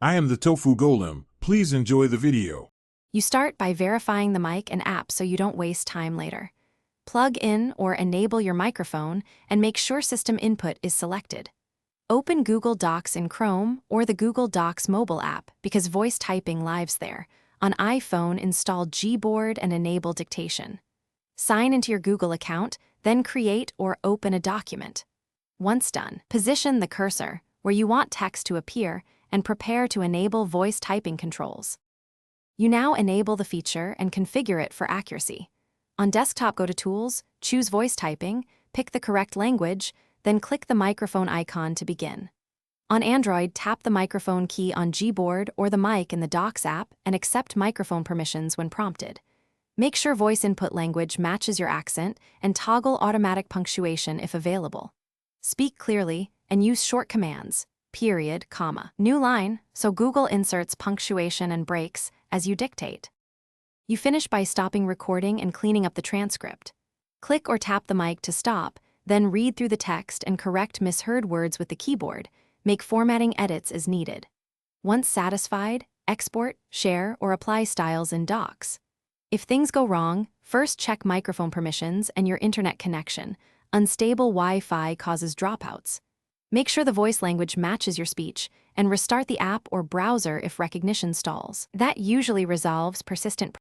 I am the Tofu Golem. Please enjoy the video. You start by verifying the mic and app so you don't waste time later. Plug in or enable your microphone and make sure system input is selected. Open Google Docs in Chrome or the Google Docs mobile app because voice typing lives there. On iPhone, install Gboard and enable dictation. Sign into your Google account, then create or open a document. Once done, position the cursor where you want text to appear and prepare to enable voice typing controls. You now enable the feature and configure it for accuracy. On desktop, go to Tools, choose Voice Typing, pick the correct language, then click the microphone icon to begin. On Android, tap the microphone key on Gboard or the mic in the Docs app and accept microphone permissions when prompted. Make sure voice input language matches your accent and toggle automatic punctuation if available. Speak clearly and use short commands, period, comma, new line, so Google inserts punctuation and breaks as you dictate. You finish by stopping recording and cleaning up the transcript. Click or tap the mic to stop, then read through the text and correct misheard words with the keyboard. Make formatting edits as needed. Once satisfied, export, share, or apply styles in Docs. If things go wrong, first check microphone permissions and your internet connection. Unstable Wi-Fi causes dropouts. Make sure the voice language matches your speech and restart the app or browser if recognition stalls. That usually resolves persistent.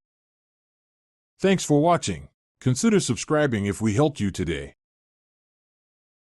Thanks for watching. Consider subscribing if we helped you today.